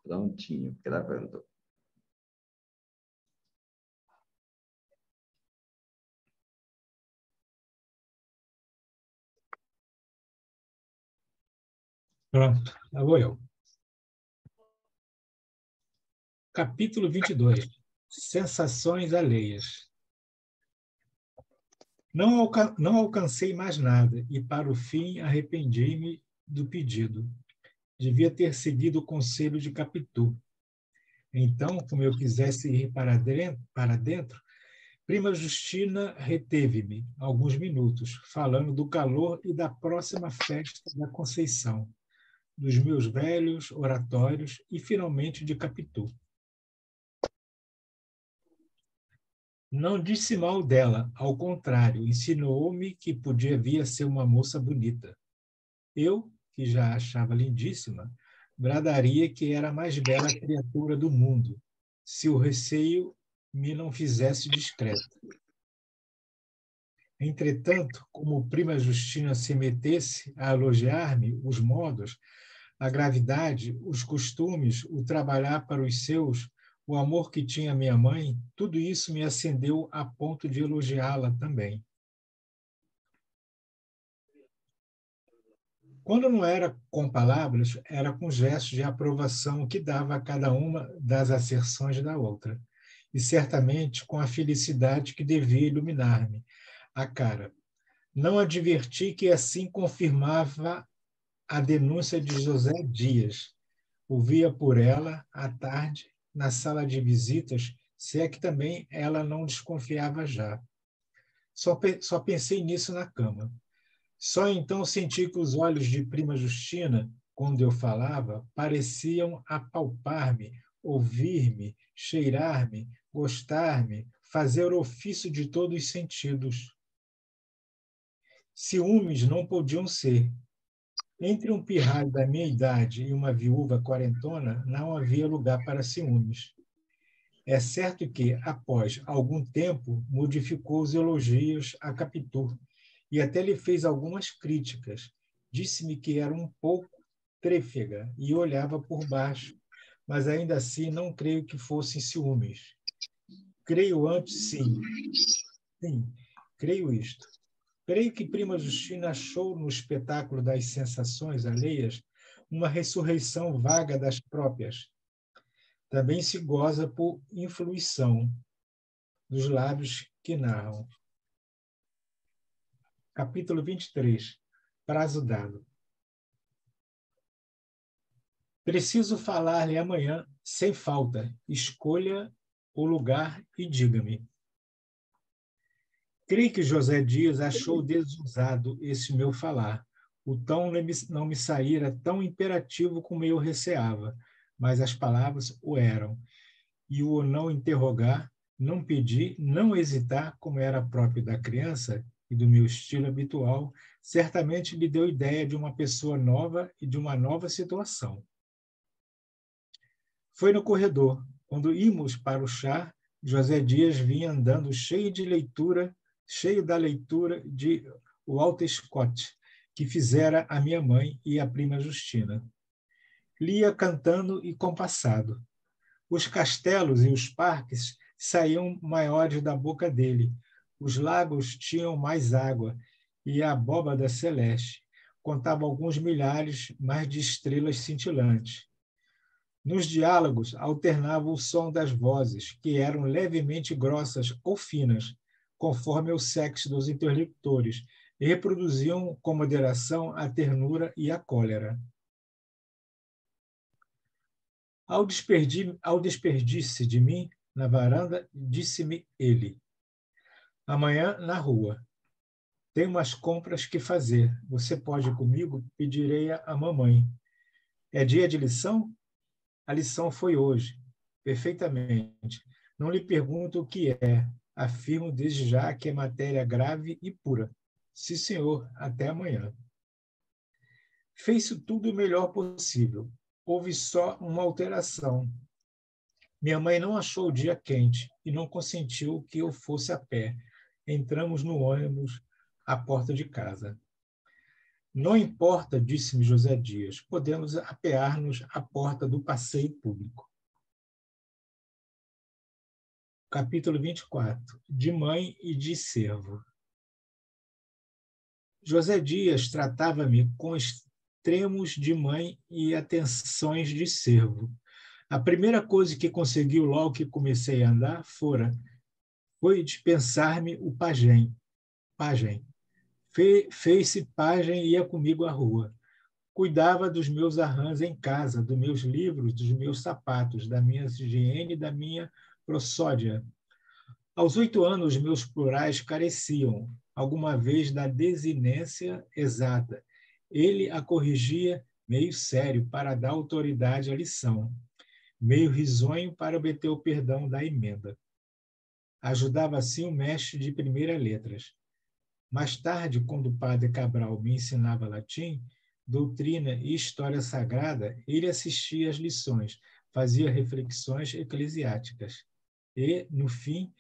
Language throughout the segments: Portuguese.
Prontinho, gravando. Pronto, lá vou eu. Capítulo 22. Sensações alheias. Não alcancei mais nada e, para o fim, arrependi-me do pedido. Devia ter seguido o conselho de Capitu. Então, como eu quisesse ir para dentro, Prima Justina reteve-me alguns minutos, falando do calor e da próxima festa da Conceição, dos meus velhos oratórios e, finalmente, de Capitu. Não disse mal dela, ao contrário, insinuou-me que podia vir a ser uma moça bonita. Eu, que já a achava lindíssima, bradaria que era a mais bela criatura do mundo, se o receio me não fizesse discreta. Entretanto, como Prima Justina se metesse a elogiar-me os modos, a gravidade, os costumes, o trabalhar para os seus, o amor que tinha minha mãe, tudo isso me acendeu a ponto de elogiá-la também. Quando não era com palavras, era com gestos de aprovação que dava a cada uma das asserções da outra, e certamente com a felicidade que devia iluminar-me a cara. Não adverti que assim confirmava a denúncia de José Dias. Ouvia por ela, à tarde, na sala de visitas, se é que também ela não desconfiava já. Só pensei nisso na cama. Só então senti que os olhos de Prima Justina, quando eu falava, pareciam apalpar-me, ouvir-me, cheirar-me, gostar-me, fazer ofício de todos os sentidos. Ciúmes não podiam ser. Entre um pirralho da minha idade e uma viúva quarentona, não havia lugar para ciúmes. É certo que, após algum tempo, modificou os elogios a Capitu e até lhe fez algumas críticas. Disse-me que era um pouco trêfega e olhava por baixo, mas ainda assim não creio que fossem ciúmes. Creio antes, sim, creio isto. Creio que Prima Justina achou no espetáculo das sensações alheias uma ressurreição vaga das próprias. Também se goza por influição dos lábios que narram. Capítulo 23. Prazo dado. Preciso falar-lhe amanhã, sem falta. Escolha o lugar e diga-me. Creio que José Dias achou desusado esse meu falar. O tom não me saíra tão imperativo como eu receava, mas as palavras o eram. E o não interrogar, não pedir, não hesitar, como era próprio da criança e do meu estilo habitual, certamente lhe deu ideia de uma pessoa nova e de uma nova situação. Foi no corredor. Quando íamos para o chá, José Dias vinha andando cheio da leitura de Walter Scott, que fizera a minha mãe e a Prima Justina. Lia cantando e compassado. Os castelos e os parques saíam maiores da boca dele. Os lagos tinham mais água e a abóbada celeste contava alguns milhares mais de estrelas cintilantes. Nos diálogos alternava o som das vozes, que eram levemente grossas ou finas, conforme o sexo dos interlocutores, e reproduziam com moderação a ternura e a cólera. Ao despedir-se de mim na varanda, disse-me ele: amanhã na rua. Tenho umas compras que fazer. Você pode ir comigo? Pedirei à mamãe. É dia de lição? A lição foi hoje. Perfeitamente. Não lhe pergunto o que é. Afirmo desde já que é matéria grave e pura. Sim, senhor. Até amanhã. Fez-se tudo o melhor possível. Houve só uma alteração. Minha mãe não achou o dia quente e não consentiu que eu fosse a pé. Entramos no ônibus à porta de casa. Não importa, disse-me José Dias, podemos apear-nos à porta do passeio público. Capítulo 24. De mãe e de servo. José Dias tratava-me com extremos de mãe e atenções de servo. A primeira coisa que conseguiu logo que comecei a andar foi dispensar-me o pajem. Fez-se pajem e ia comigo à rua. Cuidava dos meus arranjos em casa, dos meus livros, dos meus sapatos, da minha higiene e da minha prosódia. Aos 8 anos, meus plurais careciam, alguma vez, da desinência exata. Ele a corrigia meio sério para dar autoridade à lição, meio risonho para obter o perdão da emenda. Ajudava assim o mestre de primeiras letras. Mais tarde, quando o padre Cabral me ensinava latim, doutrina e história sagrada, ele assistia às lições, fazia reflexões eclesiásticas e, no fim,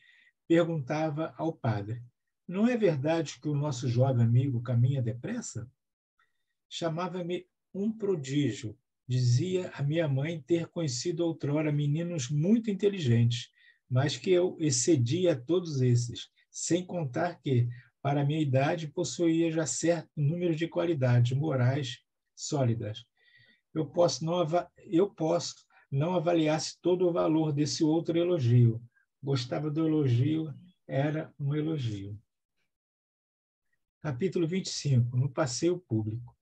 perguntava ao padre: não é verdade que o nosso jovem amigo caminha depressa? Chamava-me um prodígio. Dizia a minha mãe ter conhecido outrora meninos muito inteligentes, mas que eu excedia todos esses, sem contar que, para a minha idade, possuía já certo número de qualidades morais sólidas. Eu posso não avaliar-se todo o valor desse outro elogio. Gostava do elogio, era um elogio. Capítulo 25. No passeio público.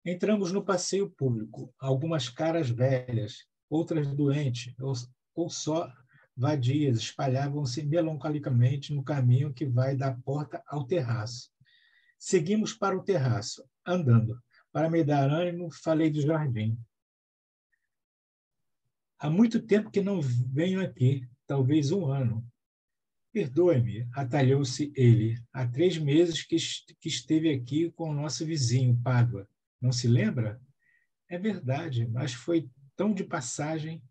Entramos no passeio público. Algumas caras velhas, outras doentes, ou só vadias, espalhavam-se melancolicamente no caminho que vai da porta ao terraço. Seguimos para o terraço, andando. Para me dar ânimo, falei do jardim. Há muito tempo que não venho aqui, talvez 1 ano. Perdoe-me, atalhou-se ele. Há 3 meses que esteve aqui com o nosso vizinho, Pádua. Não se lembra? É verdade, mas foi tão de passagem.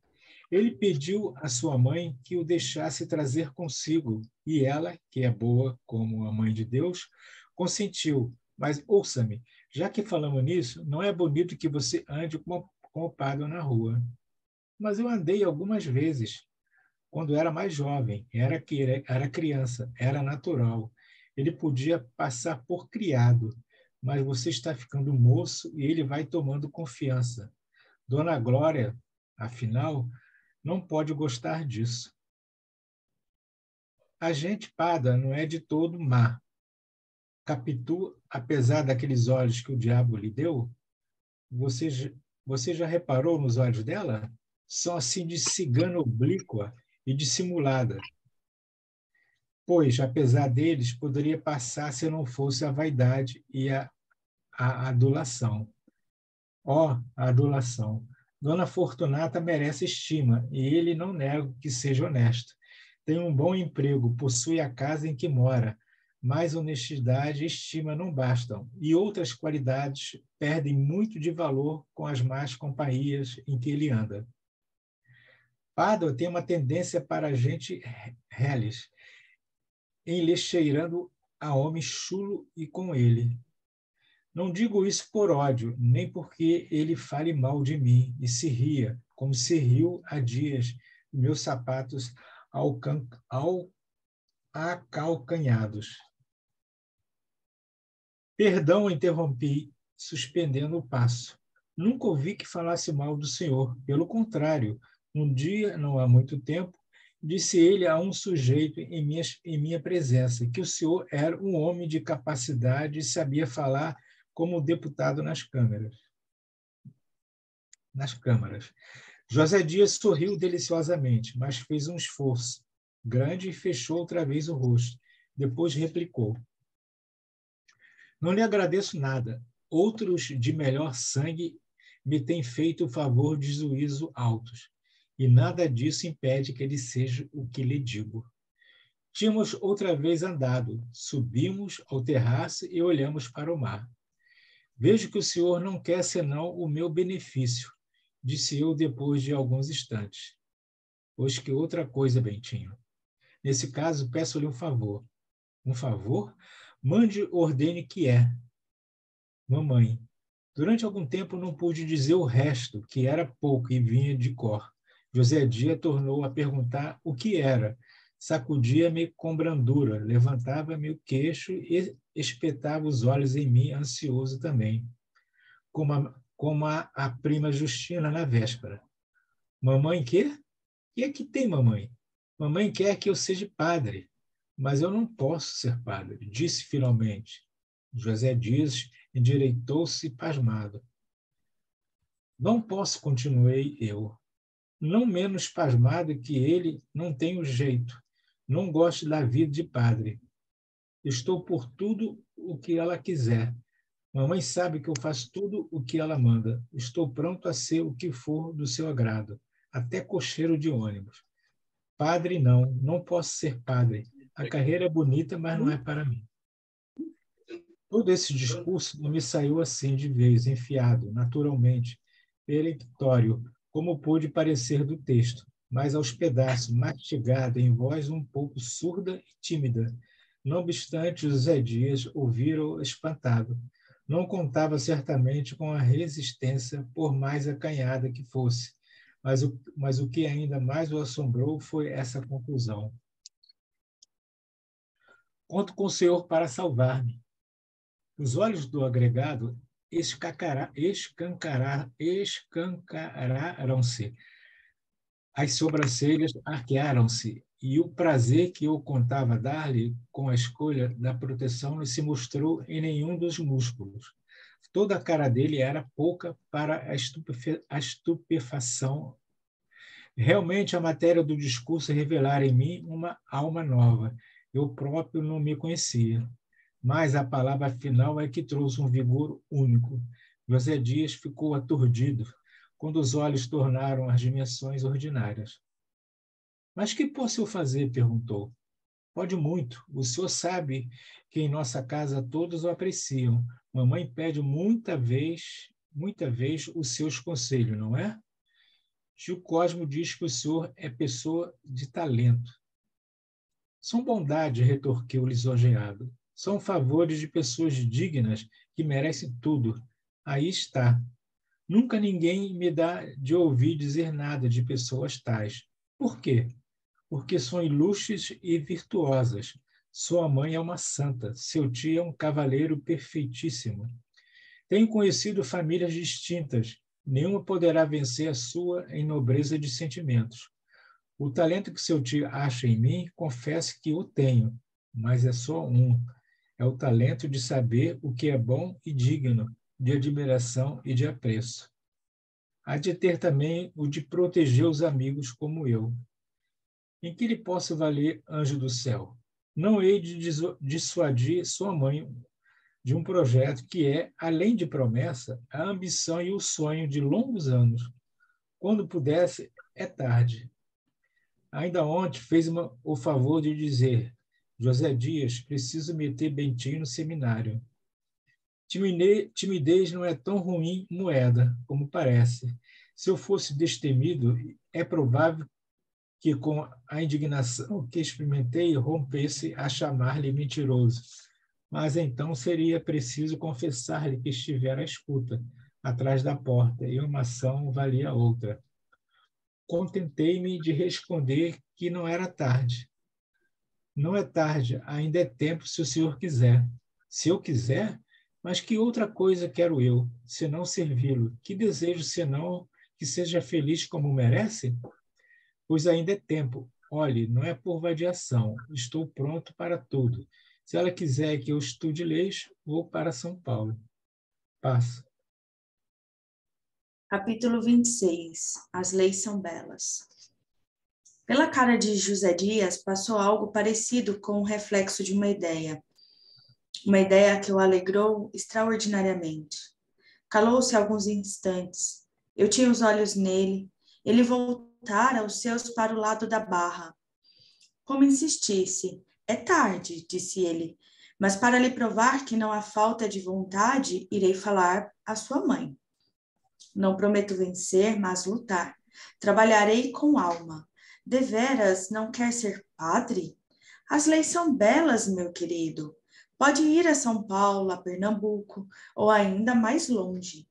Ele pediu à sua mãe que o deixasse trazer consigo, e ela, que é boa como a mãe de Deus, consentiu. Mas ouça-me, já que falamos nisso, não é bonito que você ande com o Pádua na rua. Mas eu andei algumas vezes. Quando era mais jovem, era criança, era natural. Ele podia passar por criado, mas você está ficando moço e ele vai tomando confiança. Dona Glória, afinal, não pode gostar disso. A gente Pada não é de todo má. Capitu, apesar daqueles olhos que o diabo lhe deu, você já reparou nos olhos dela? São assim de cigana oblíqua e dissimulada. Pois, apesar deles, poderia passar se não fosse a vaidade e a adulação. A adulação. Dona Fortunata merece estima, e ele não nega que seja honesto. Tem um bom emprego, possui a casa em que mora, mas honestidade e estima não bastam, e outras qualidades perdem muito de valor com as más companhias em que ele anda. Pádua tem uma tendência para a gente reles, enlexeirando a homem chulo e com ele. Não digo isso por ódio, nem porque ele fale mal de mim e se ria, como se riu há dias, meus sapatos acalcanhados. Perdão, interrompi, suspendendo o passo. Nunca ouvi que falasse mal do senhor. Pelo contrário, um dia, não há muito tempo, disse ele a um sujeito em minha presença que o senhor era um homem de capacidade e sabia falar como deputado nas câmaras. José Dias sorriu deliciosamente, mas fez um esforço grande e fechou outra vez o rosto. Depois replicou: não lhe agradeço nada. Outros de melhor sangue me têm feito o favor de juízo altos, e nada disso impede que ele seja o que lhe digo. Tínhamos outra vez andado, subimos ao terraço e olhamos para o mar. Vejo que o senhor não quer senão o meu benefício, disse eu depois de alguns instantes. Pois que outra coisa, Bentinho. Nesse caso, peço-lhe um favor. Um favor? Mande, ordene que é. Mamãe. Durante algum tempo não pude dizer o resto, que era pouco e vinha de cor. José Dia tornou a perguntar o que era. Sacudia-me com brandura, levantava-me o queixo e espetava os olhos em mim, ansioso também, como a prima Justina na véspera. Mamãe quer? O que é que tem, mamãe? Mamãe quer que eu seja padre, mas eu não posso ser padre, disse finalmente. José Dias endireitou-se pasmado. Não posso, continuei eu. Não menos pasmado que ele, não tenho jeito. Não gosto da vida de padre. Estou por tudo o que ela quiser. Mamãe sabe que eu faço tudo o que ela manda. Estou pronto a ser o que for do seu agrado, até cocheiro de ônibus. Padre, não. Não posso ser padre. A carreira é bonita, mas não é para mim. Todo esse discurso não me saiu assim de vez, enfiado, naturalmente, peremptório, como pôde parecer do texto, mas aos pedaços, mastigado, em voz um pouco surda e tímida. Não obstante, José Dias ouvira-o espantado. Não contava certamente com a resistência, por mais acanhada que fosse, mas o que ainda mais o assombrou foi essa conclusão. Conto com o Senhor para salvar-me. Os olhos do agregado escancararam-se, as sobrancelhas arquearam-se, e o prazer que eu contava dar-lhe com a escolha da proteção não se mostrou em nenhum dos músculos. Toda a cara dele era pouca para a estupefação. Realmente, a matéria do discurso revelara em mim uma alma nova. Eu próprio não me conhecia. Mas a palavra final é que trouxe um vigor único. José Dias ficou aturdido quando os olhos tornaram as dimensões ordinárias. Mas que posso eu fazer? Perguntou. Pode muito. O senhor sabe que em nossa casa todos o apreciam. Mamãe pede muita vez os seus conselhos, não é? Tio Cosmo diz que o senhor é pessoa de talento. São bondades, retorquiu lisonjeado. São favores de pessoas dignas que merecem tudo. Aí está. Nunca ninguém me dá de ouvir dizer nada de pessoas tais. Por quê? Porque são ilustres e virtuosas. Sua mãe é uma santa, seu tio é um cavaleiro perfeitíssimo. Tenho conhecido famílias distintas. Nenhuma poderá vencer a sua em nobreza de sentimentos. O talento que seu tio acha em mim, confesso que o tenho, mas é só um. É o talento de saber o que é bom e digno de admiração e de apreço. Há de ter também o de proteger os amigos como eu. Em que lhe posso valer, anjo do céu? Não hei de dissuadir sua mãe de um projeto que é, além de promessa, a ambição e o sonho de longos anos. Quando pudesse, é tarde. Ainda ontem fez o favor de dizer: José Dias, preciso meter Bentinho no seminário. Timidez não é tão ruim moeda como parece. Se eu fosse destemido, é provável que, com a indignação que experimentei, rompesse a chamar-lhe mentiroso. Mas então seria preciso confessar-lhe que estivera à escuta, atrás da porta, e uma ação valia outra. Contentei-me de responder que não era tarde. Não é tarde, ainda é tempo se o senhor quiser. Se eu quiser, mas que outra coisa quero eu, senão servi-lo? Que desejo, senão que seja feliz como merece? Pois ainda é tempo. Olhe, não é por vadiação. Estou pronto para tudo. Se ela quiser que eu estude leis, vou para São Paulo. Passa. Capítulo 26. As leis são belas. Pela cara de José Dias passou algo parecido com o reflexo de uma ideia que o alegrou extraordinariamente. Calou-se alguns instantes. Eu tinha os olhos nele. Ele voltara os seus para o lado da barra. Como insistisse. É tarde, disse ele, mas para lhe provar que não há falta de vontade, irei falar à sua mãe. Não prometo vencer, mas lutar. Trabalharei com alma. Deveras não quer ser padre? As leis são belas, meu querido. Pode ir a São Paulo, a Pernambuco, ou ainda mais longe.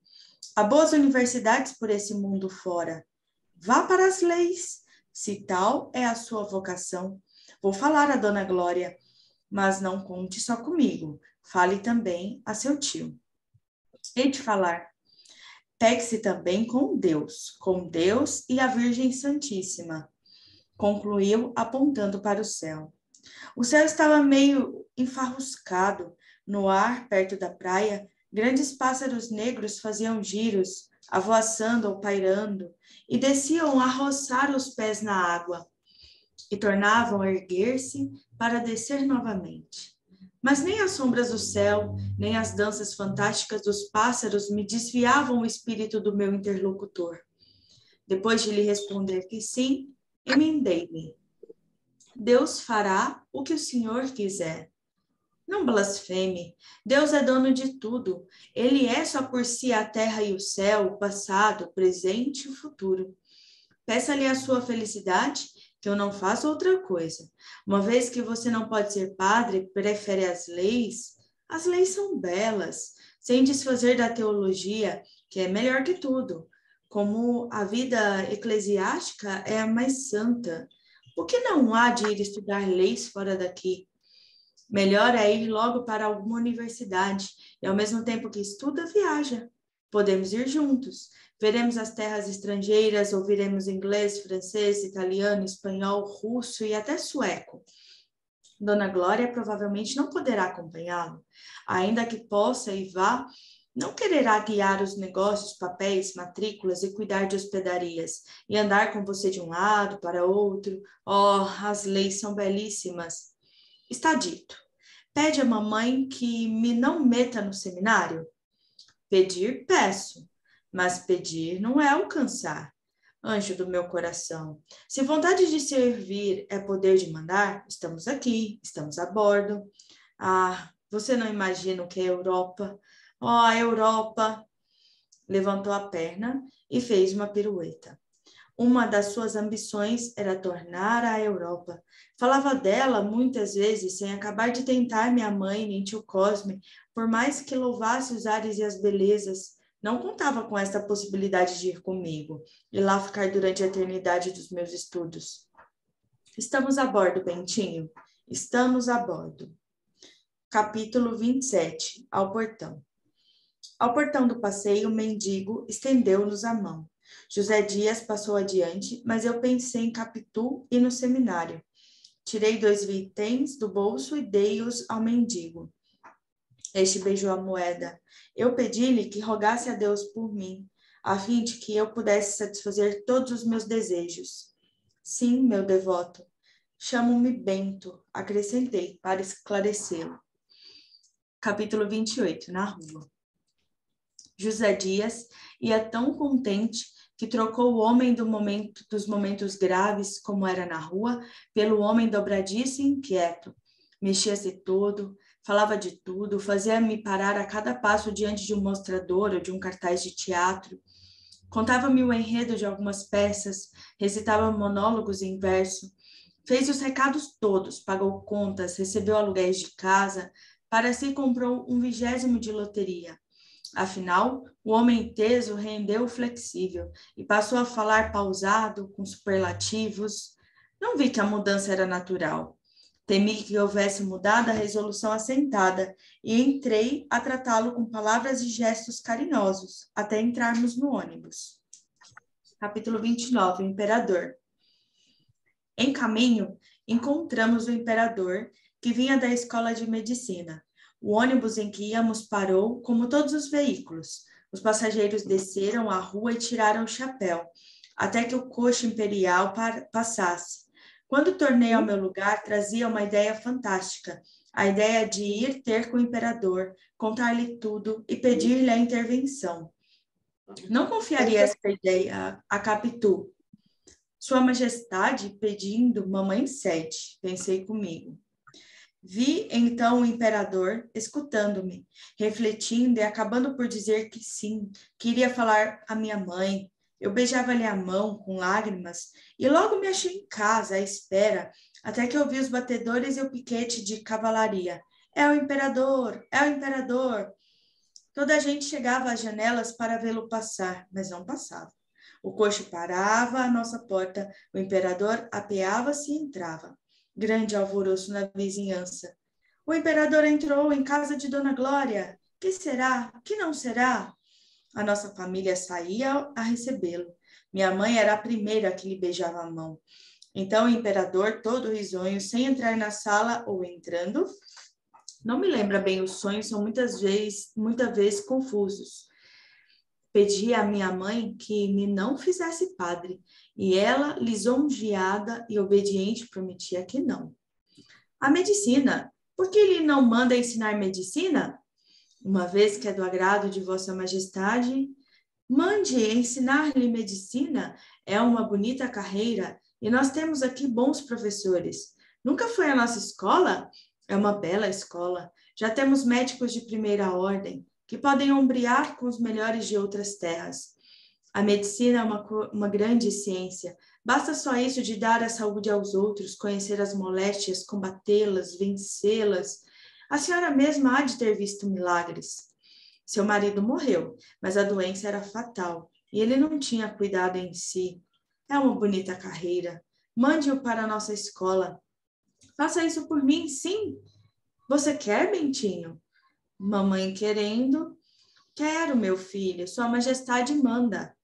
Há boas universidades por esse mundo fora. Vá para as leis, se tal é a sua vocação. Vou falar a Dona Glória, mas não conte só comigo. Fale também a seu tio. Hei de falar. Pegue-se também com Deus e a Virgem Santíssima, concluiu apontando para o céu. O céu estava meio enfarruscado. No ar, perto da praia, grandes pássaros negros faziam giros, avoaçando ou pairando, e desciam a roçar os pés na água, e tornavam a erguer-se para descer novamente. Mas nem as sombras do céu, nem as danças fantásticas dos pássaros me desviavam o espírito do meu interlocutor. Depois de lhe responder que sim, emendei-me. Deus fará o que o Senhor quiser. Não blasfeme. Deus é dono de tudo. Ele é só por si a terra e o céu, o passado, o presente e o futuro. Peça-lhe a sua felicidade, que eu não faço outra coisa. Uma vez que você não pode ser padre, prefere as leis são belas, sem desfazer da teologia, que é melhor que tudo. Como a vida eclesiástica é a mais santa, por que não há de ir estudar leis fora daqui? Melhor é ir logo para alguma universidade e, ao mesmo tempo que estuda, viaja. Podemos ir juntos. Veremos as terras estrangeiras, ouviremos inglês, francês, italiano, espanhol, russo e até sueco. Dona Glória provavelmente não poderá acompanhá-lo. Ainda que possa e vá, não quererá guiar os negócios, papéis, matrículas e cuidar de hospedarias, e andar com você de um lado para outro. Oh, as leis são belíssimas. Está dito. Pede à mamãe que me não meta no seminário? Pedir, peço, mas pedir não é alcançar. Anjo do meu coração, se vontade de servir é poder de mandar, estamos aqui, estamos a bordo. Ah, você não imagina o que é Europa? Oh, a Europa! Levantou a perna e fez uma pirueta. Uma das suas ambições era tornar a Europa. Falava dela muitas vezes, sem acabar de tentar minha mãe nem tio Cosme, por mais que louvasse os ares e as belezas. Não contava com esta possibilidade de ir comigo e lá ficar durante a eternidade dos meus estudos. Estamos a bordo, Bentinho. Estamos a bordo. Capítulo 27. Ao portão. Ao portão do passeio, o mendigo estendeu-nos a mão. José Dias passou adiante, mas eu pensei em Capitu e no seminário. Tirei 2 vitens do bolso e dei-os ao mendigo. Este beijou a moeda. Eu pedi-lhe que rogasse a Deus por mim, a fim de que eu pudesse satisfazer todos os meus desejos. Sim, meu devoto. Chamo-me Bento, acrescentei, para esclarecê-lo. Capítulo 28, na rua. José Dias ia tão contente que trocou o homem dos momentos graves, como era na rua, pelo homem dobradiço e inquieto. Mexia-se todo, falava de tudo, fazia-me parar a cada passo diante de um mostrador ou de um cartaz de teatro. Contava-me o enredo de algumas peças, recitava monólogos em verso. Fez os recados todos, pagou contas, recebeu aluguéis de casa, para si comprou 1/20 de loteria. Afinal, o homem teso rendeu flexível e passou a falar pausado, com superlativos. Não vi que a mudança era natural. Temi que houvesse mudado a resolução assentada e entrei a tratá-lo com palavras e gestos carinhosos, até entrarmos no ônibus. Capítulo 29, o Imperador. Em caminho, encontramos o imperador, que vinha da escola de medicina. O ônibus em que íamos parou, como todos os veículos. Os passageiros desceram a rua e tiraram o chapéu, até que o coche imperial passasse. Quando tornei ao meu lugar, trazia uma ideia fantástica, a ideia de ir ter com o imperador, contar-lhe tudo e pedir-lhe a intervenção. Não confiaria essa ideia a Capitu. Sua Majestade pedindo, mamãe cede, pensei comigo. Vi então o imperador escutando-me, refletindo e acabando por dizer que sim, queria falar à minha mãe. Eu beijava-lhe a mão com lágrimas e logo me achei em casa, à espera, até que ouvi os batedores e o piquete de cavalaria. é o imperador, é o imperador. Toda a gente chegava às janelas para vê-lo passar, mas não passava. O coxo parava à nossa porta, o imperador apeava-se e entrava. Grande alvoroço na vizinhança. O imperador entrou em casa de Dona Glória. Que será? Que não será? A nossa família saía a recebê-lo. Minha mãe era a primeira que lhe beijava a mão. Então o imperador, todo risonho, sem entrar na sala ou entrando, não me lembra bem os sonhos, são muitas vezes confusos. Pedia à minha mãe que me não fizesse padre, e ela, lisonjeada e obediente, prometia que não. A medicina, por que ele não manda ensinar medicina? Uma vez que é do agrado de Vossa Majestade, mande ensinar-lhe medicina, é uma bonita carreira, e nós temos aqui bons professores. Nunca foi a nossa escola? É uma bela escola. Já temos médicos de primeira ordem, que podem ombrear com os melhores de outras terras. A medicina é uma grande ciência. Basta só isso de dar a saúde aos outros, conhecer as moléstias, combatê-las, vencê-las. A senhora mesma há de ter visto milagres. Seu marido morreu, mas a doença era fatal e ele não tinha cuidado em si. É uma bonita carreira. Mande-o para a nossa escola. Faça isso por mim, sim. Você quer, Bentinho? Mamãe querendo. Quero, meu filho. Sua Majestade manda.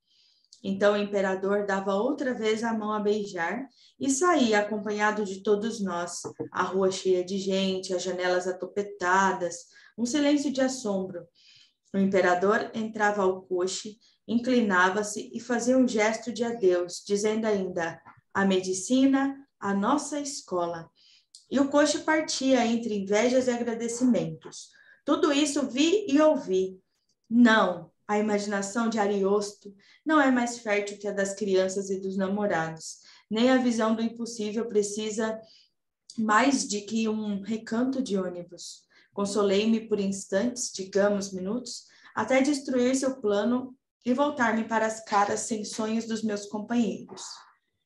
Então o imperador dava outra vez a mão a beijar e saía acompanhado de todos nós. A rua cheia de gente, as janelas atopetadas, um silêncio de assombro. O imperador entrava ao coche, inclinava-se e fazia um gesto de adeus, dizendo ainda: a medicina, a nossa escola. E o coche partia entre invejas e agradecimentos. Tudo isso vi e ouvi. Não, a imaginação de Ariosto não é mais fértil que a das crianças e dos namorados. Nem a visão do impossível precisa mais de que um recanto de ônibus. Consolei-me por instantes, digamos minutos, até destruir seu plano e voltar-me para as caras sem sonhos dos meus companheiros.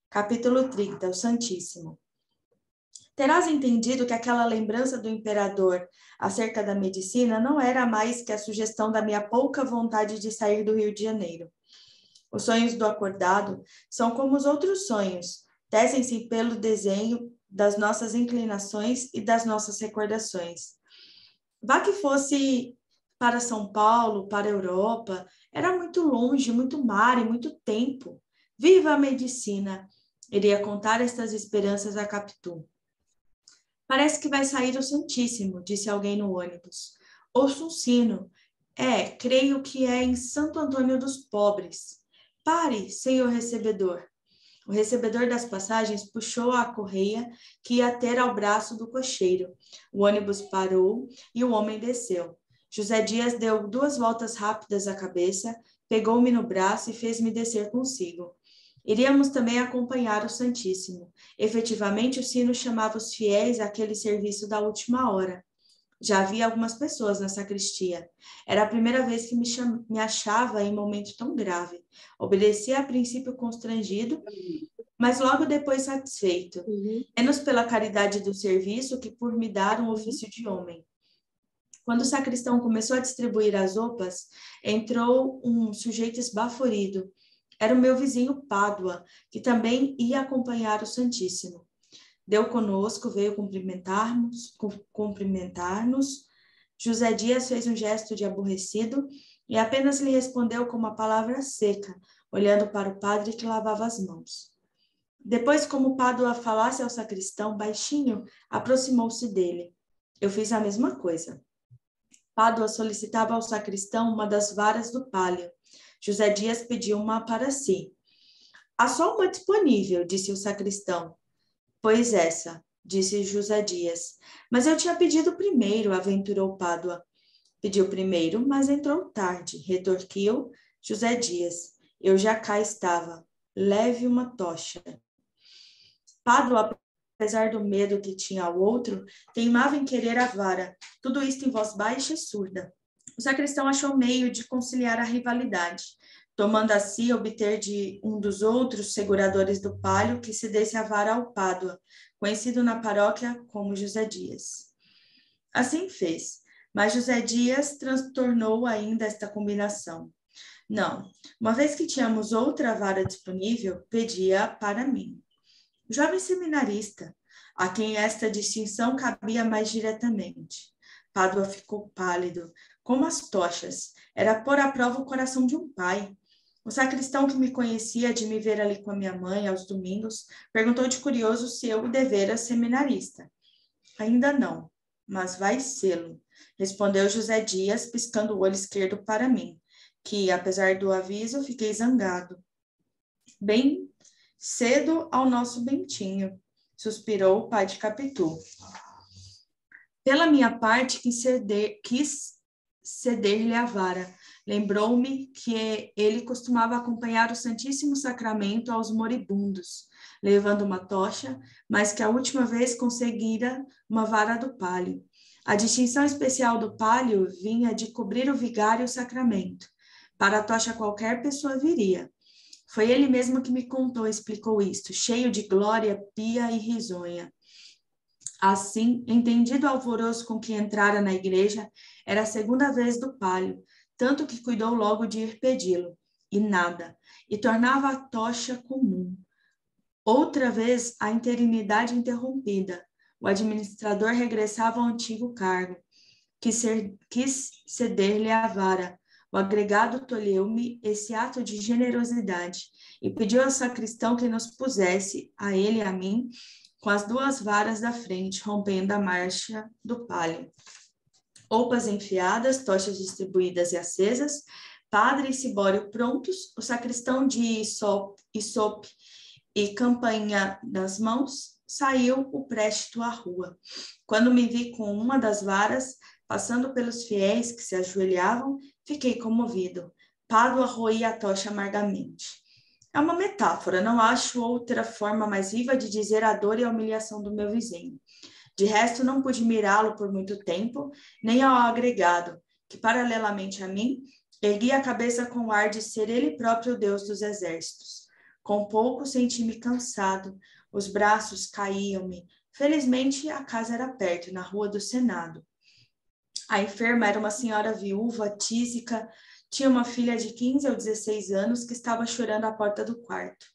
Capítulo 30, o Santíssimo. Terás entendido que aquela lembrança do imperador acerca da medicina não era mais que a sugestão da minha pouca vontade de sair do Rio de Janeiro. Os sonhos do acordado são como os outros sonhos, tecem-se pelo desenho das nossas inclinações e das nossas recordações. Vá que fosse para São Paulo, para a Europa, era muito longe, muito mar e muito tempo. Viva a medicina! Iria contar estas esperanças a Capitu. Parece que vai sair o Santíssimo, disse alguém no ônibus. Ouço um sino. Creio que é em Santo Antônio dos Pobres. Pare, senhor recebedor. O recebedor das passagens puxou a correia que ia ter ao braço do cocheiro. O ônibus parou e o homem desceu. José Dias deu 2 voltas rápidas à cabeça, pegou-me no braço e fez-me descer consigo. Iríamos também acompanhar o Santíssimo. Efetivamente, o sino chamava os fiéis àquele serviço da última hora. Já havia algumas pessoas na sacristia. Era a primeira vez que me achava em momento tão grave. Obedeci a princípio constrangido, mas logo depois satisfeito. Menos pela caridade do serviço que por me dar um ofício de homem. Quando o sacristão começou a distribuir as roupas, entrou um sujeito esbaforido. Era o meu vizinho Pádua, que também ia acompanhar o Santíssimo. Deu conosco, veio cumprimentar-nos. José Dias fez um gesto de aborrecido e apenas lhe respondeu com uma palavra seca, olhando para o padre que lavava as mãos. Depois, como Pádua falasse ao sacristão, baixinho, aproximou-se dele. Eu fiz a mesma coisa. Pádua solicitava ao sacristão uma das varas do pálio. José Dias pediu uma para si. Há só uma disponível, disse o sacristão. Pois essa, disse José Dias. Mas eu tinha pedido primeiro, aventurou Pádua. Pediu primeiro, mas entrou tarde, retorquiu José Dias. Eu já cá estava. Leve uma tocha. Pádua, apesar do medo que tinha ao outro, teimava em querer a vara. Tudo isto em voz baixa e surda. O sacristão achou meio de conciliar a rivalidade, tomando a si obter de um dos outros seguradores do palio que se desse a vara ao Pádua, conhecido na paróquia como José Dias. Assim fez, mas José Dias transtornou ainda esta combinação. Não, uma vez que tínhamos outra vara disponível, pedia para mim. Jovem seminarista, a quem esta distinção cabia mais diretamente. Pádua ficou pálido, como as tochas. Era pôr à prova o coração de um pai. O sacristão que me conhecia de me ver ali com a minha mãe aos domingos, perguntou de curioso se eu o devera seminarista. Ainda não, mas vai sê-lo, respondeu José Dias, piscando o olho esquerdo para mim, que, apesar do aviso, fiquei zangado. Bem cedo ao nosso Bentinho, suspirou o pai de Capitu. Pela minha parte, quis ceder-lhe a vara. Lembrou-me que ele costumava acompanhar o Santíssimo Sacramento aos moribundos, levando uma tocha, mas que a última vez conseguira uma vara do palio. A distinção especial do palio vinha de cobrir o vigário e o sacramento. Para a tocha qualquer pessoa viria. Foi ele mesmo que me contou, explicou isto, cheio de glória, pia e risonha. Assim, entendido o alvoroço com que entrara na igreja, era a segunda vez do palio, tanto que cuidou logo de ir pedi-lo, e nada, e tornava a tocha comum. Outra vez, a interinidade interrompida, o administrador regressava ao antigo cargo, quis ceder-lhe a vara. O agregado tolheu-me esse ato de generosidade e pediu ao sacristão que nos pusesse, a ele e a mim, com as duas varas da frente, rompendo a marcha do palio. Oupas enfiadas, tochas distribuídas e acesas, padre e cibório prontos, o sacristão de isope e campanha nas mãos, saiu o préstito à rua. Quando me vi com uma das varas, passando pelos fiéis que se ajoelhavam, fiquei comovido. Pádua roía a tocha amargamente. É uma metáfora, não acho outra forma mais viva de dizer a dor e a humilhação do meu vizinho. De resto, não pude mirá-lo por muito tempo, nem ao agregado, que, paralelamente a mim, erguia a cabeça com o ar de ser ele próprio o Deus dos exércitos. Com pouco senti-me cansado, os braços caíam-me. Felizmente, a casa era perto, na rua do Senado. A enferma era uma senhora viúva, tísica, tinha uma filha de 15 ou 16 anos que estava chorando à porta do quarto.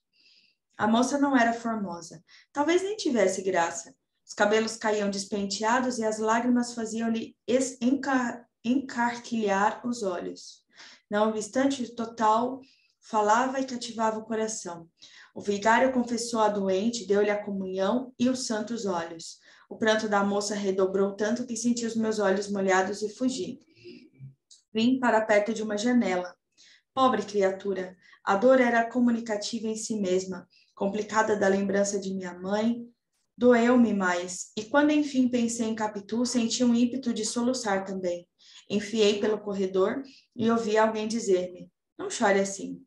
A moça não era formosa, talvez nem tivesse graça. Os cabelos caíam despenteados e as lágrimas faziam-lhe encarquilhar os olhos. Não obstante, o total falava e cativava o coração. O vigário confessou a doente, deu-lhe a comunhão e os santos olhos. O pranto da moça redobrou tanto que senti os meus olhos molhados e fugi. Vim para perto de uma janela. Pobre criatura, a dor era comunicativa em si mesma, complicada da lembrança de minha mãe. Doeu-me mais, e quando enfim pensei em Capitu, senti um ímpeto de soluçar também. Enfiei pelo corredor e ouvi alguém dizer-me: não chore assim.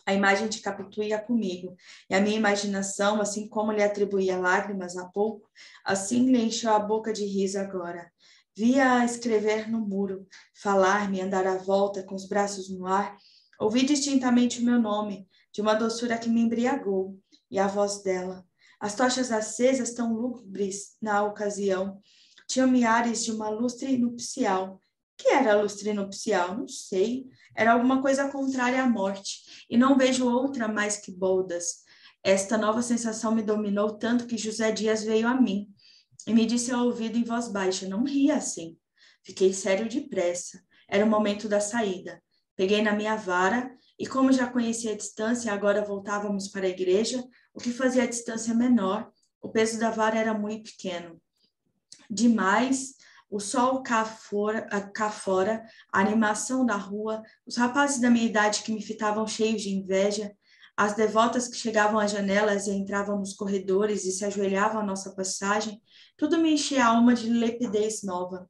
A imagem de Capitu ia comigo, e a minha imaginação, assim como lhe atribuía lágrimas há pouco, assim lhe encheu a boca de riso agora. Via-a escrever no muro, falar-me, andar à volta com os braços no ar. Ouvi distintamente o meu nome, de uma doçura que me embriagou, e a voz dela. As tochas acesas, tão lúgubres na ocasião, tinham-me ares de uma lustre nupcial. Que era lustre nupcial? Não sei. Era alguma coisa contrária à morte, e não vejo outra mais que boldas. Esta nova sensação me dominou tanto que José Dias veio a mim e me disse ao ouvido em voz baixa: não ria assim. Fiquei sério depressa. Era o momento da saída. Peguei na minha vara e, como já conhecia a distância, agora voltávamos para a igreja, o que fazia a distância menor. O peso da vara era muito pequeno. Demais, o sol cá fora, a animação da rua, os rapazes da minha idade que me fitavam cheios de inveja, as devotas que chegavam às janelas e entravam nos corredores e se ajoelhavam à nossa passagem, tudo me enchia a alma de lepidez nova.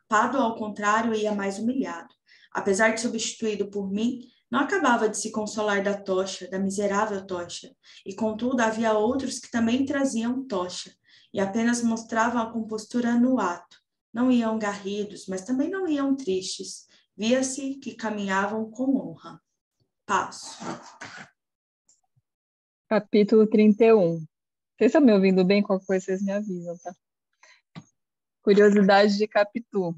Pádua, ao contrário, ia mais humilhado. Apesar de substituído por mim, não acabava de se consolar da tocha, da miserável tocha, e contudo havia outros que também traziam tocha, e apenas mostravam a compostura no ato. Não iam garridos, mas também não iam tristes. Via-se que caminhavam com honra. Passo. Capítulo 31. Vocês estão me ouvindo bem? Qualquer coisa vocês me avisam, tá? Curiosidade de Capitu.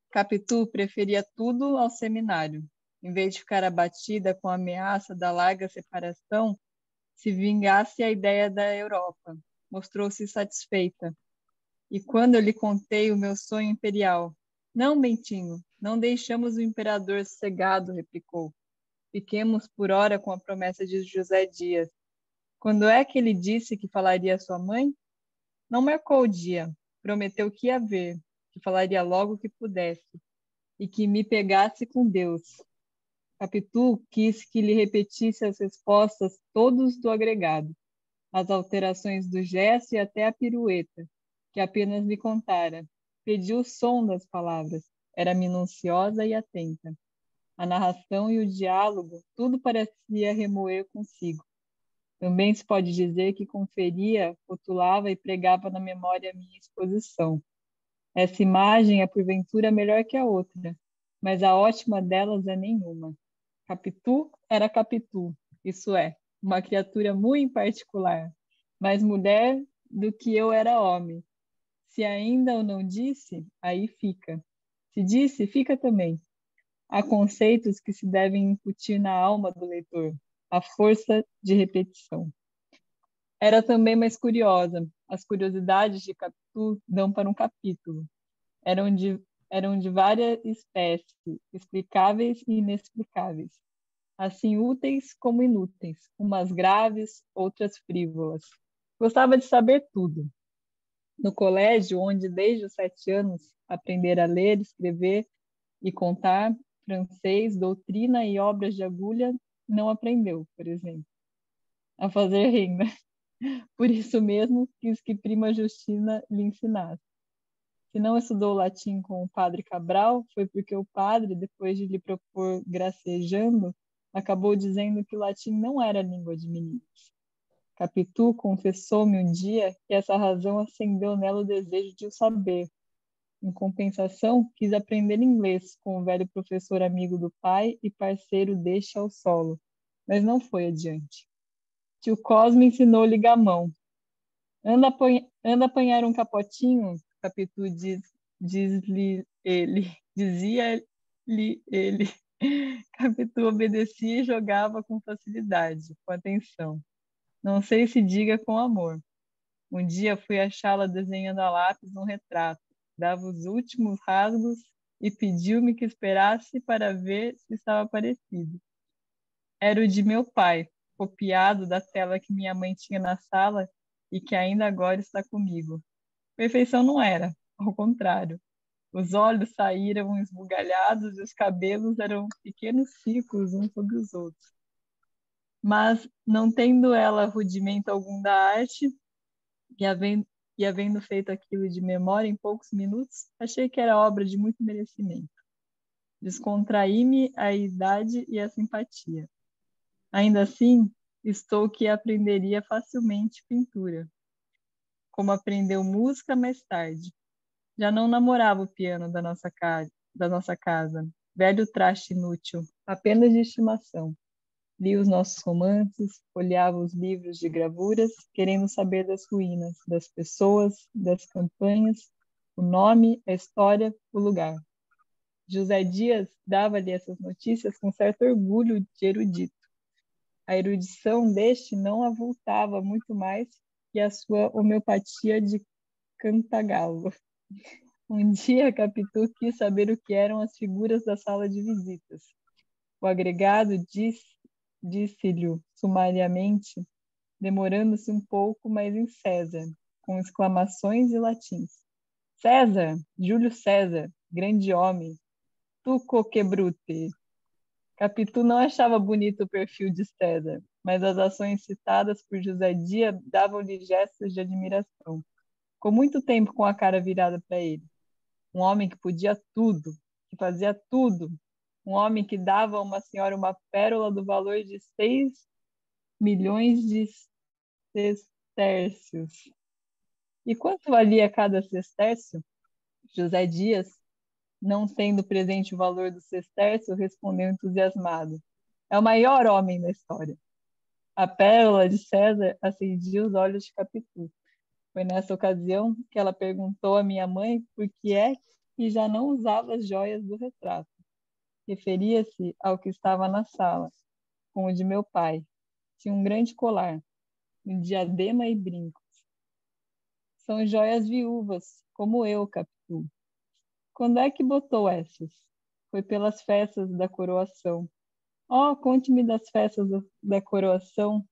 Capitu preferia tudo ao seminário. Em vez de ficar abatida com a ameaça da larga separação, se vingasse a ideia da Europa. Mostrou-se satisfeita. E quando eu lhe contei o meu sonho imperial, não, Bentinho, não deixamos o imperador cegado, replicou. Fiquemos por hora com a promessa de José Dias. Quando é que ele disse que falaria à sua mãe? Não marcou o dia. Prometeu que ia ver, que falaria logo que pudesse, e que me pegasse com Deus. Capitu quis que lhe repetisse as respostas todos do agregado, as alterações do gesto e até a pirueta, que apenas me contara. Pediu o som das palavras. Era minuciosa e atenta. A narração e o diálogo, tudo parecia remoer consigo. Também se pode dizer que conferia, rotulava e pregava na memória a minha exposição. Essa imagem é porventura melhor que a outra, mas a ótima delas é nenhuma. Capitu era Capitu, isso é, uma criatura muito particular, mais mulher do que eu era homem. Se ainda o não disse, aí fica. Se disse, fica também. Há conceitos que se devem incutir na alma do leitor, a força de repetição. Era também mais curiosa. As curiosidades de Capitu dão para um capítulo. Eram de várias espécies, explicáveis e inexplicáveis. Assim úteis como inúteis, umas graves, outras frívolas. Gostava de saber tudo. No colégio, onde desde os 7 anos aprendera a ler, escrever e contar, francês, doutrina e obras de agulha, não aprendeu, por exemplo, a fazer renda. Por isso mesmo, quis que prima Justina lhe ensinasse. Se não estudou latim com o padre Cabral, foi porque o padre, depois de lhe propor gracejando, acabou dizendo que o latim não era língua de meninos. Capitu confessou-me um dia que essa razão acendeu nela o desejo de o saber. Em compensação, quis aprender inglês com o velho professor amigo do pai e parceiro deste ao solo, mas não foi adiante. Tio Cosme ensinou-lhe gamão. Anda apanhar um capotinho, Capitu dizia-lhe ele. Capitu obedecia e jogava com facilidade, com atenção. Não sei se diga com amor. Um dia fui achá-la desenhando a lápis um retrato. Dava os últimos rasgos e pediu-me que esperasse para ver se estava parecido. Era o de meu pai, copiado da tela que minha mãe tinha na sala e que ainda agora está comigo. Perfeição não era, ao contrário. Os olhos saíram esbugalhados e os cabelos eram pequenos círculos uns sobre os outros. Mas, não tendo ela rudimento algum da arte, e havendo feito aquilo de memória em poucos minutos, achei que era obra de muito merecimento. Descontraí-me a idade e a simpatia. Ainda assim, estou que aprenderia facilmente pintura, como aprendeu música mais tarde. Já não namorava o piano da nossa casa, velho traste inútil, apenas de estimação. Lia os nossos romances, folheava os livros de gravuras, querendo saber das ruínas, das pessoas, das campanhas, o nome, a história, o lugar. José Dias dava-lhe essas notícias com certo orgulho de erudito. A erudição deste não avultava muito mais que a sua homeopatia de cantagalo. Um dia, Capitu quis saber o que eram as figuras da sala de visitas. O agregado disse-lhe sumariamente, demorando-se um pouco, mas em César, com exclamações e latins. César, Júlio César, grande homem, tu coque brute. Capitu não achava bonito o perfil de César, mas as ações citadas por José Dias davam-lhe gestos de admiração. Ficou muito tempo com a cara virada para ele. Um homem que podia tudo, que fazia tudo. Um homem que dava a uma senhora uma pérola do valor de 6 milhões de sestércios. E quanto valia cada sestércio? José Dias, não sendo presente o valor do sestércio, respondeu entusiasmado. É o maior homem da história. A pérola de César acendia os olhos de Capitu. Foi nessa ocasião que ela perguntou à minha mãe por que é que já não usava as joias do retrato. Referia-se ao que estava na sala, com o de meu pai. Tinha um grande colar, um diadema e brincos. São joias viúvas, como eu, Capitu. Quando é que botou essas? Foi pelas festas da coroação. Oh, conte-me das festas da coroação.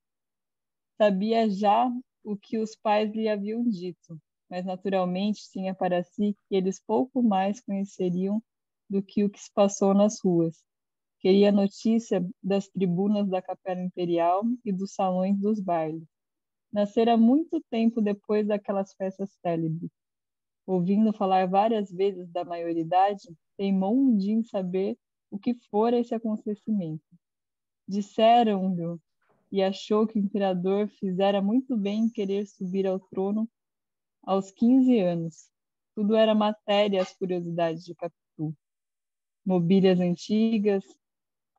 Sabia já o que os pais lhe haviam dito, mas naturalmente tinha para si que eles pouco mais conheceriam do que o que se passou nas ruas. Queria notícia das tribunas da Capela Imperial e dos salões dos bailes. Nascera muito tempo depois daquelas festas célebres. Ouvindo falar várias vezes da maioridade, teimou um dia em saber o que fora esse acontecimento. Disseram-lhe e achou que o imperador fizera muito bem em querer subir ao trono aos 15 anos. Tudo era matéria às curiosidades de Capitu. Mobílias antigas,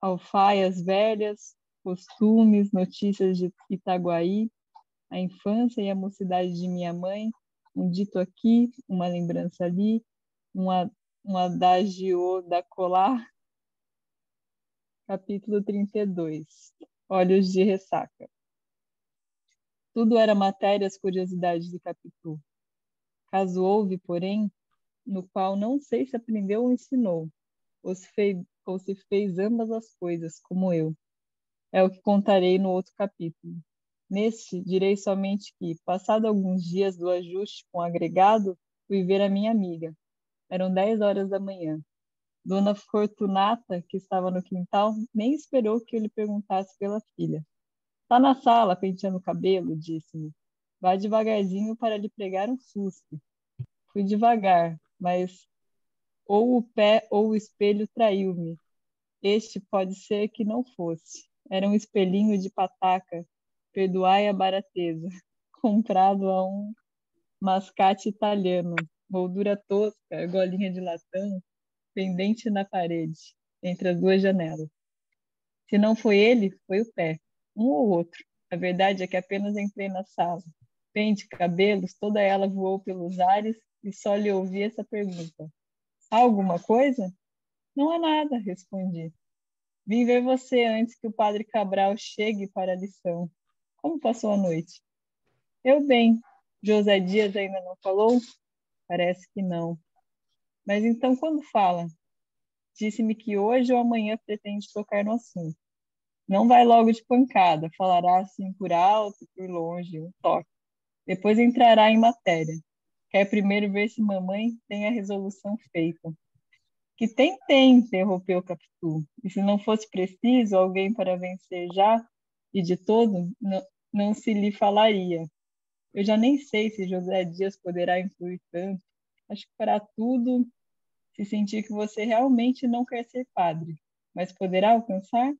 alfaias velhas, costumes, notícias de Itaguaí, a infância e a mocidade de minha mãe, um dito aqui, uma lembrança ali, um adagio da colar. Capítulo 32. Olhos de ressaca. Tudo era matéria às curiosidades de Capitu. Caso houve, porém, no qual não sei se aprendeu ou ensinou, ou se fez ambas as coisas, como eu. É o que contarei no outro capítulo. Neste, direi somente que, passado alguns dias do ajuste com o agregado, fui ver a minha amiga. Eram 10 horas da manhã. Dona Fortunata, que estava no quintal, nem esperou que eu lhe perguntasse pela filha. Está na sala, penteando o cabelo, disse-me. Vá devagarzinho para lhe pregar um susto. Fui devagar, mas ou o pé ou o espelho traiu-me. Este pode ser que não fosse. Era um espelhinho de pataca, perdoai a barateza, comprado a um mascate italiano, moldura tosca, golinha de latão, pendente na parede, entre as duas janelas. Se não foi ele, foi o pé, um ou outro. A verdade é que apenas entrei na sala. Pente, cabelos, toda ela voou pelos ares e só lhe ouvi essa pergunta. Há alguma coisa? Não há nada, respondi. Vim ver você antes que o padre Cabral chegue para a lição. Como passou a noite? Eu bem. José Dias ainda não falou? Parece que não. Mas então quando fala? Disse-me que hoje ou amanhã pretende tocar no assunto. Não vai logo de pancada, falará assim por alto, por longe, um toque. Depois entrará em matéria. Quer primeiro ver se mamãe tem a resolução feita. Que tem, interrompeu Capitu. E se não fosse preciso alguém para vencer já, e de todo, não se lhe falaria. Eu já nem sei se José Dias poderá incluir tanto. Acho que fará tudo se sentir que você realmente não quer ser padre. Mas poderá alcançar?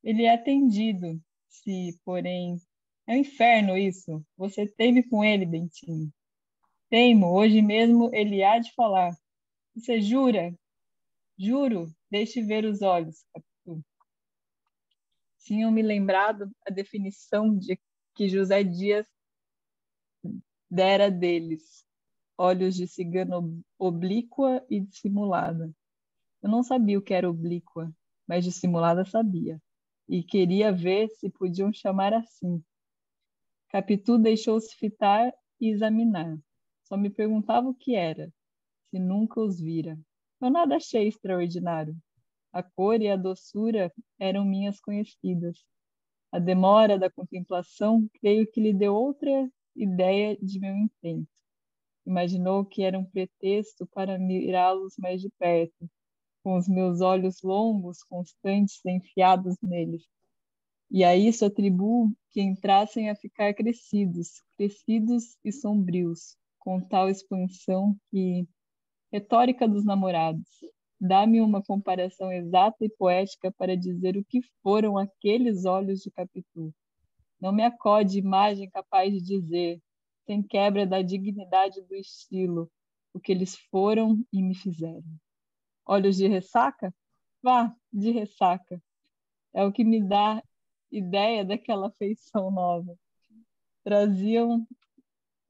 Ele é atendido, se, porém... É um inferno isso. Você teve com ele, Bentinho. Teimo, hoje mesmo ele há de falar. Você jura? Juro, deixe ver os olhos, Capitu. Tinham me lembrado a definição de que José Dias dera deles. Olhos de cigana oblíqua e dissimulada. Eu não sabia o que era oblíqua, mas dissimulada sabia. E queria ver se podiam chamar assim. Capitu deixou-se fitar e examinar. Só me perguntava o que era, se nunca os vira. Eu nada achei extraordinário. A cor e a doçura eram minhas conhecidas. A demora da contemplação, creio que lhe deu outra ideia de meu intento. Imaginou que era um pretexto para mirá-los mais de perto, com os meus olhos longos, constantes, enfiados neles. E a isso atribuo que entrassem a ficar crescidos e sombrios, com tal expansão que, retórica dos namorados, dá-me uma comparação exata e poética para dizer o que foram aqueles olhos de Capitu. Não me acode imagem capaz de dizer, sem quebra da dignidade do estilo, o que eles foram e me fizeram. Olhos de ressaca? Vá, de ressaca. É o que me dá ideia daquela feição nova. Traziam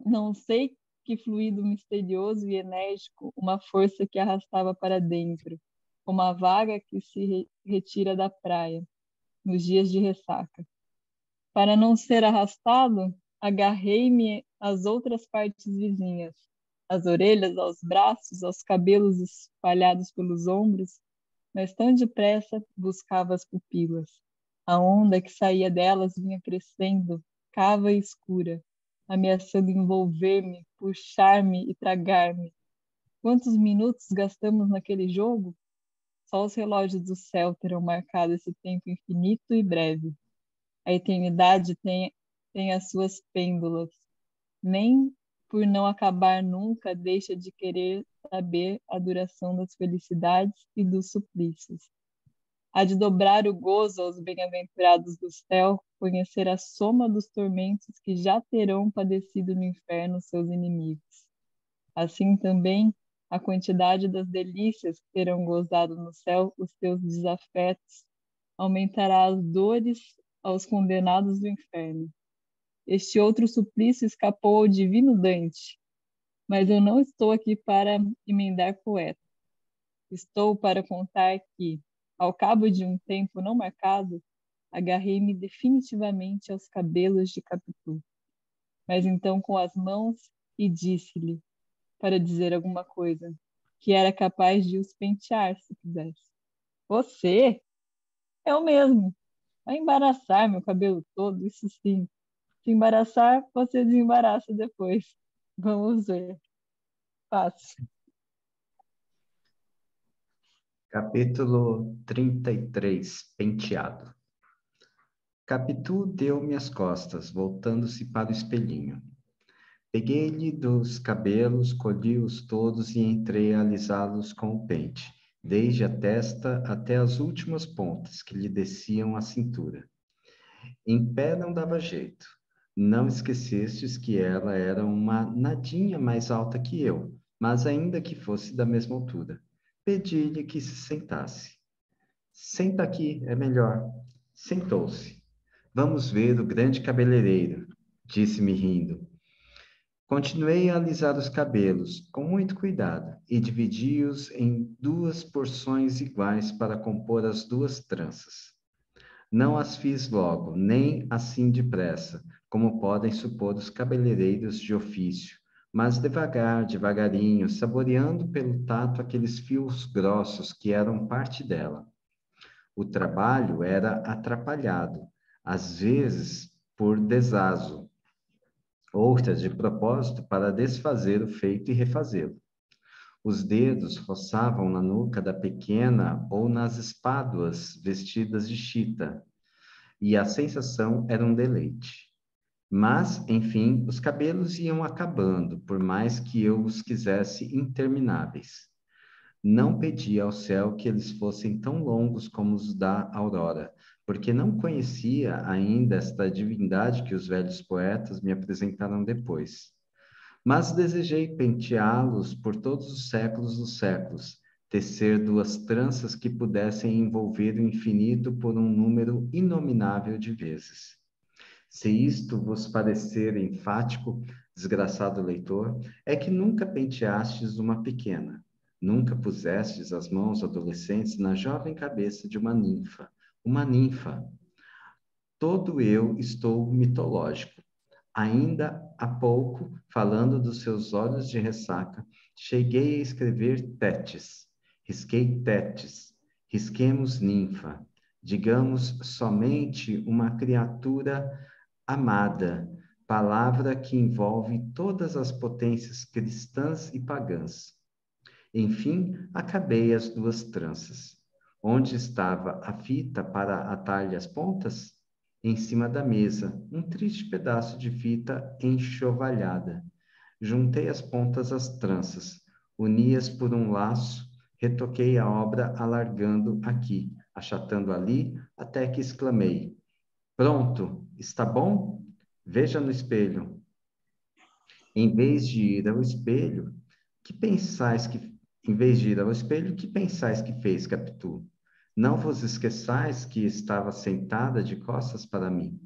Não sei que fluido misterioso e enérgico, uma força que arrastava para dentro, como a vaga que se retira da praia, nos dias de ressaca. Para não ser arrastado, agarrei-me às outras partes vizinhas, às orelhas, aos braços, aos cabelos espalhados pelos ombros, mas tão depressa buscava as pupilas. A onda que saía delas vinha crescendo, cava e escura, ameaçando envolver-me, puxar-me e tragar-me. Quantos minutos gastamos naquele jogo? Só os relógios do céu terão marcado esse tempo infinito e breve. A eternidade tem as suas pêndulas. Nem por não acabar nunca deixa de querer saber a duração das felicidades e dos suplícios. Há de dobrar o gozo aos bem-aventurados do céu, conhecer a soma dos tormentos que já terão padecido no inferno seus inimigos. Assim também, a quantidade das delícias que terão gozado no céu os teus desafetos aumentará as dores aos condenados do inferno. Este outro suplício escapou ao divino Dante, mas eu não estou aqui para emendar poeta. Estou para contar que, ao cabo de um tempo não marcado, agarrei-me definitivamente aos cabelos de Capitu, mas então com as mãos e disse-lhe, para dizer alguma coisa, que era capaz de os pentear se quisesse. Você? Eu mesmo. Vai embaraçar meu cabelo todo, isso sim. Se embaraçar, você desembaraça depois. Vamos ver. Fácil. Capítulo 33, Penteado. Capitu deu-me as costas, voltando-se para o espelhinho. Peguei-lhe dos cabelos, colhi-os todos e entrei a alisá-los com o pente, desde a testa até as últimas pontas que lhe desciam à cintura. Em pé não dava jeito. Não esquecestes que ela era uma nadinha mais alta que eu, mas ainda que fosse da mesma altura. Pedi-lhe que se sentasse. Senta aqui, é melhor. Sentou-se. Vamos ver o grande cabeleireiro, disse-me rindo. Continuei a alisar os cabelos, com muito cuidado, e dividi-os em 2 porções iguais para compor as 2 tranças. Não as fiz logo, nem assim depressa, como podem supor os cabeleireiros de ofício, mas devagar, devagarinho, saboreando pelo tato aqueles fios grossos que eram parte dela. O trabalho era atrapalhado, às vezes por desazo, outras de propósito para desfazer o feito e refazê-lo. Os dedos roçavam na nuca da pequena ou nas espáduas vestidas de chita, e a sensação era um deleite. Mas, enfim, os cabelos iam acabando, por mais que eu os quisesse intermináveis. Não pedi ao céu que eles fossem tão longos como os da aurora, porque não conhecia ainda esta divindade que os velhos poetas me apresentaram depois. Mas desejei penteá-los por todos os séculos dos séculos, tecer 2 tranças que pudessem envolver o infinito por um número inominável de vezes. Se isto vos parecer enfático, desgraçado leitor, é que nunca penteastes uma pequena, nunca pusestes as mãos adolescentes na jovem cabeça de uma ninfa. Uma ninfa. Todo eu estou mitológico. Ainda há pouco, falando dos seus olhos de ressaca, cheguei a escrever Tétis. Risquei Tétis. Risquemos ninfa. Digamos somente uma criatura amada, palavra que envolve todas as potências cristãs e pagãs. Enfim, acabei as 2 tranças. Onde estava a fita para atar-lhe as pontas? Em cima da mesa, um triste pedaço de fita enxovalhada. Juntei as pontas às tranças, uni-as por um laço, retoquei a obra alargando aqui, achatando ali, até que exclamei: Pronto, está bom? Veja no espelho. Em vez de ir ao espelho, que pensais que fez, Capitu? Não vos esqueçais que estava sentada de costas para mim.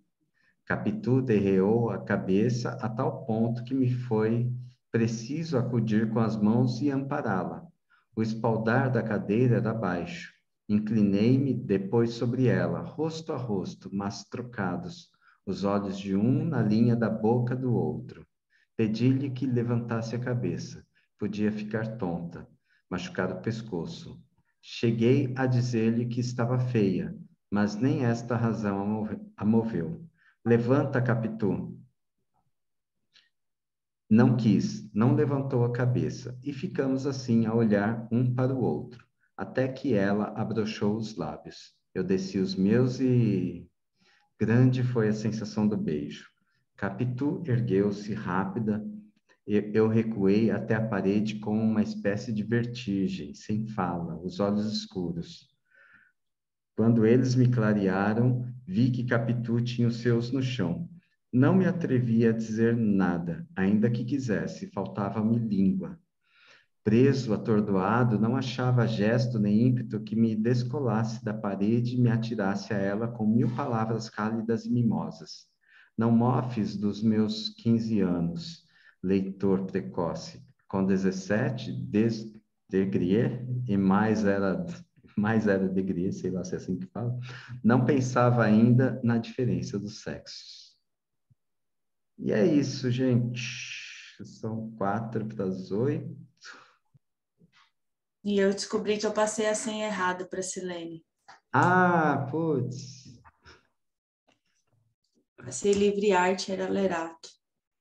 Capitu derreou a cabeça a tal ponto que me foi preciso acudir com as mãos e ampará-la. O espaldar da cadeira era baixo. Inclinei-me depois sobre ela, rosto a rosto, mas trocados, os olhos de um na linha da boca do outro. Pedi-lhe que levantasse a cabeça. Podia ficar tonta, machucar o pescoço. Cheguei a dizer-lhe que estava feia, mas nem esta razão a moveu. Levanta, Capitu. Não quis, não levantou a cabeça, e ficamos assim a olhar um para o outro, até que ela abrochou os lábios. Eu desci os meus e grande foi a sensação do beijo. Capitu ergueu-se rápida, eu recuei até a parede com uma espécie de vertigem, sem fala, os olhos escuros. Quando eles me clarearam, vi que Capitu tinha os seus no chão. Não me atrevi a dizer nada, ainda que quisesse, faltava-me língua. Preso, atordoado, não achava gesto nem ímpeto que me descolasse da parede e me atirasse a ela com 1000 palavras cálidas e mimosas. Não mofes dos meus 15 anos, leitor precoce. Com 17, desdegrier, e mais era degree, sei lá se é assim que fala, não pensava ainda na diferença dos sexos. E é isso, gente. São 7:45. E eu descobri que eu passei a senha errada para Silene. Ah, putz. Passei livre arte, era Lerato.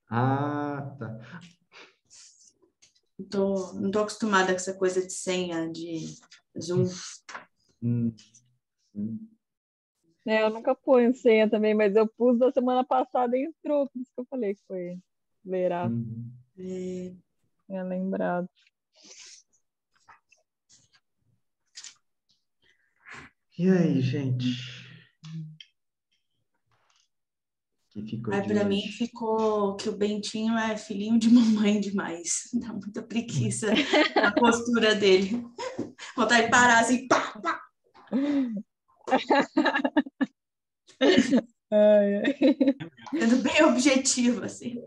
Ah, tá. Não tô acostumada com essa coisa de senha, de Zoom. Eu nunca ponho senha também, mas eu pus da semana passada e entrou, por isso que eu falei que foi Lerato. Tinha lembrado. E aí, gente? Que ficou de Para hoje? mim ficou que o Bentinho é filhinho de mamãe demais. Dá muita preguiça a postura dele. Vontade de parar assim, pá, pá. Sendo bem objetivo, assim.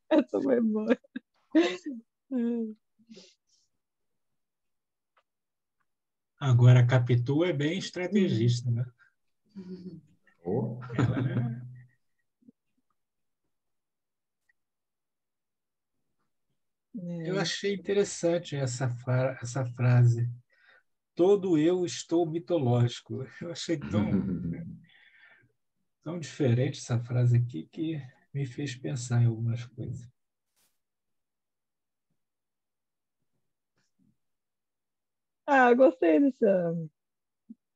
Essa foi boa. Agora, a Capitu é bem estrategista, né? Oh. Eu achei interessante essa frase. Todo eu estou mitológico. Eu achei tão diferente essa frase aqui que me fez pensar em algumas coisas. Gostei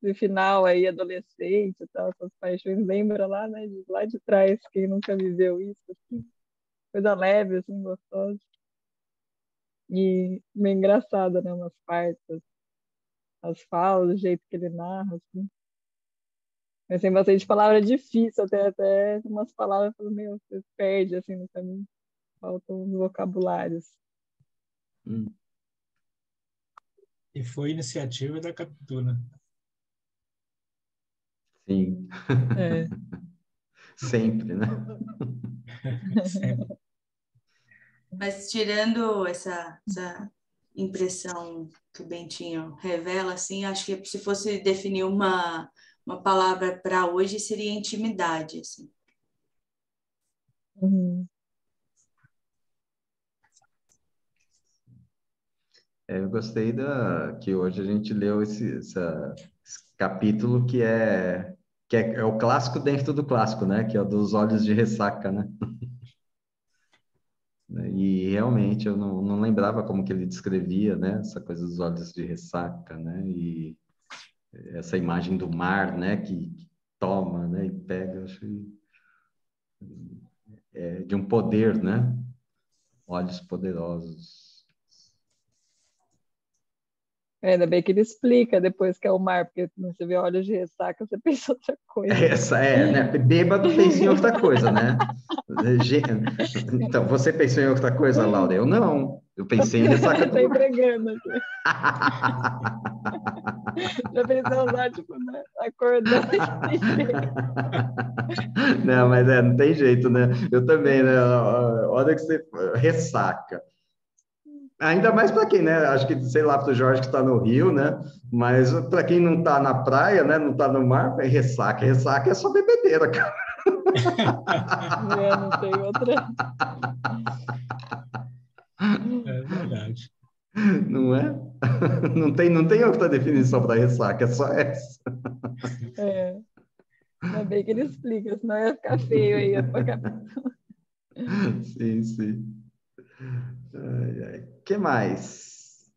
do final aí, adolescente e tal, essas paixões. Lembra lá, né? Lá de trás, quem nunca viveu isso, assim. Coisa leve, assim, gostosa. E meio engraçada, né? Umas partes, as falas, o jeito que ele narra, assim. Mas tem bastante palavra difícil, até umas palavras que você perde, assim, no caminho. Faltam os vocabulários. E foi iniciativa da Capitu, né? Sim. É. Sempre, né? Sempre. Mas tirando essa impressão que o Bentinho revela, assim, acho que se fosse definir uma palavra para hoje, seria intimidade, assim. Eu gostei que hoje a gente leu esse capítulo que é o clássico dentro do clássico, né? Que é o dos olhos de ressaca, né? E realmente eu não lembrava como que ele descrevia, né? Essa coisa dos olhos de ressaca, né? E essa imagem do mar, né? Que toma, né? E pega, acho de um poder, né? Olhos poderosos. Ainda bem que ele explica depois que é o mar, porque quando você vê olhos de ressaca, você pensa outra coisa. Né? Bêbado pensa em outra coisa, né? Então, você pensou em outra coisa, Laura? Eu não. Eu pensei em ressaca do... Tá entregando aqui. Já pensou usar, tipo, né? Acordando Não, mas não tem jeito, né? Eu também, né? A hora que você ressaca. Ainda mais para quem, né? Acho que, sei lá, para o Jorge que está no Rio, né? Mas para quem não está na praia, né? Não está no mar, ressaca. Ressaca é só bebedeira, cara. não tem outra. É verdade. Não é? Não tem outra definição para ressaca, é só essa. É. Ainda bem que ele explica, senão ia ficar feio aí. Sim, sim. Ai, ai. Que mais?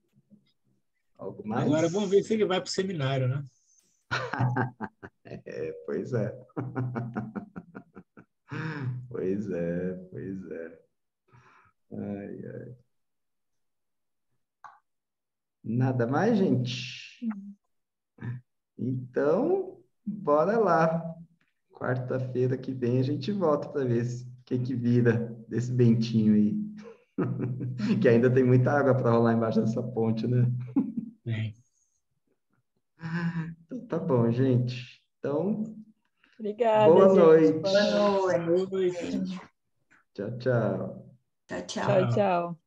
Algo Agora vamos ver mais? se ele vai para o seminário, né? Pois é. Pois é, pois é. Ai, ai. Nada mais, gente? Então, bora lá. Quarta-feira que vem a gente volta para ver o que vira desse bentinho aí. Que ainda tem muita água para rolar embaixo dessa ponte, né? Bem. Então, tá bom, gente. Então, Obrigada, boa gente. noite. Boa Boa noite. Boa noite. noite. Tchau, tchau. Tchau, tchau. Tchau, Tchau. tchau.